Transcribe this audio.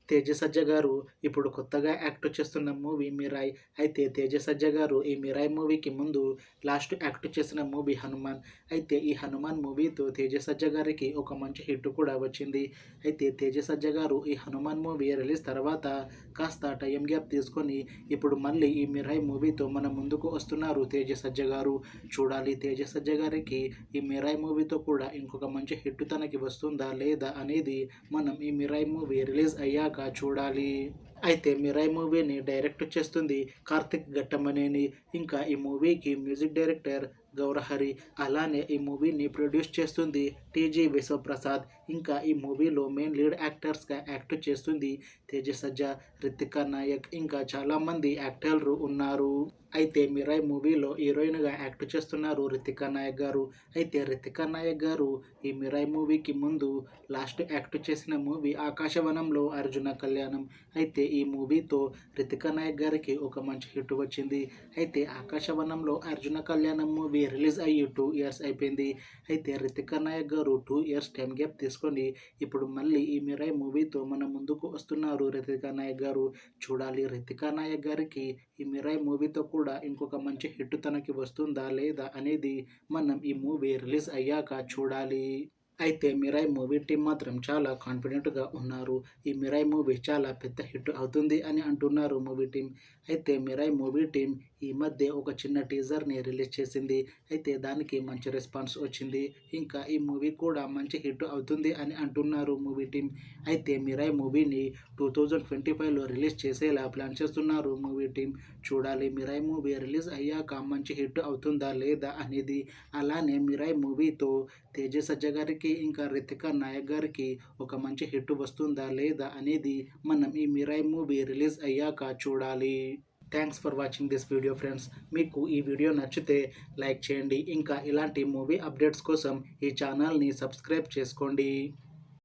తేజ సజ్జ గారు ఇప్పుడు కొత్తగా యాక్ట్ చేస్తున్న మూవీ 'మిరాయ్'. అయితే తేజ సజ్జ గారు ఈ 'మిరాయ్' మూవీకి ముందు లాస్ట్ యాక్ట్ చేసిన మూవీ 'హనుమాన్'. అయితే ఈ 'హనుమాన్' మూవీతో తేజ సజ్జ గారికి ఒక మంచి హిట్ కూడా వచ్చింది. అయితే తేజ సజ్జ గారు ఈ 'హనుమాన్' మూవీ రిలీజ్ తర్వాత కాస్త టైం గ్యాప్ తీసుకొని ఇప్పుడు మళ్ళీ ఈ 'మిరాయ్' మూవీతో మన ముందుకు వస్తున్నారు తేజ సజ్జ గారు. చూడాలి తేజ సజ్జ గారికి ఈ 'మిరాయ్' మూవీతో కూడా ఇంకొక మంచి హిట్ తనకి వస్తుందా లేదా అనేది మనం ఈ 'మిరాయ్' మూవీ రిలీజ్ అయ్యాక చూడాలి. అయితే 'మిరాయ్' మూవీని డైరెక్ట్ చేస్తుంది కార్తిక్ ఘట్టమనేని. ఇంకా ఈ మూవీకి మ్యూజిక్ డైరెక్టర్ గౌరహరి. అలానే ఈ మూవీని ప్రొడ్యూస్ చేస్తుంది టీజీ విశ్వప్రసాద్. ఇంకా ఈ మూవీలో మెయిన్ లీడ్ యాక్టర్స్గా యాక్ట్ చేస్తుంది తేజ సజ్జ, రితికా నాయక్, ఇంకా చాలామంది యాక్టర్లు ఉన్నారు. అయితే 'మిరాయ్' మూవీలో హీరోయిన్గా యాక్ట్ చేస్తున్నారు రితికా నాయక్ గారు. అయితే రితికా నాయక్ గారు ఈ 'మిరాయ్' మూవీకి ముందు లాస్ట్ యాక్ట్ చేసిన మూవీ 'ఆకాశవనంలో అర్జున కళ్యాణం'. అయితే ఈ మూవీతో రితికా నాయక్ గారికి ఒక మంచి హిట్ వచ్చింది. అయితే 'ఆకాశవనంలో అర్జున కళ్యాణం' మూవీ రిలీజ్ అయ్యి 2 ఇయర్స్ అయిపోయింది. అయితే రితికా నాయక్ గారు 2 ఇయర్స్ టైం గ్యాప్ తీసుకొని ఇప్పుడు మళ్ళీ ఈ 'మిరాయ్' మూవీతో మన ముందుకు వస్తున్నారు రితికా నాయక్ గారు. చూడాలి రితికా నాయక్ గారికి ఈ 'మిరాయ్' మూవీతో కూడా ఇంకొక మంచి హిట్ తనకి వస్తుందా లేదా అనేది మనం ఈ మూవీ రిలీజ్ అయ్యాక చూడాలి. అయితే 'మిరాయ్' మూవీ టీం మాత్రం చాలా కాన్ఫిడెంట్‌గా ఉన్నారు. ఈ 'మిరాయ్' మూవీ చాలా పెద్ద హిట్ అవుతుంది అని అంటున్నారు మూవీ టీం. అయితే 'మిరాయ్' మూవీ టీం ఈ మధ్య ఒక చిన్న టీజర్‌ని రిలీజ్ చేసింది. అయితే దానికి మంచి రెస్పాన్స్ వచ్చింది. ఇంకా ఈ మూవీ కూడా మంచి హిట్ అవుతుంది అని అంటున్నారు మూవీ టీం. అయితే 'మిరాయ్' మూవీని 2025లో రిలీజ్ చేసేలా ప్లాన్ చేస్తున్నారు మూవీ టీం. చూడాలి 'మిరాయ్' మూవీ రిలీజ్ అయ్యాక మంచి హిట్ అవుతుందా లేదా అనేది. అలానే 'మిరాయ్' మూవీతో తేజ సజ్జ గారికి ఇంకా రితికా నాయక్ గారికి ఒక మంచి హిట్ వస్తుందా లేదా అనేది మనం ఈ 'మిరాయ్' మూవీ రిలీజ్ అయ్యాక చూడాలి. Thanks for watching this video friends. మీకు ఈ వీడియో నచ్చితే లైక్ చేయండి. ఇంకా ఇలాంటి మూవీ అప్డేట్స్ కోసం ఈ ఛానల్ని సబ్స్క్రైబ్ చేసుకోండి.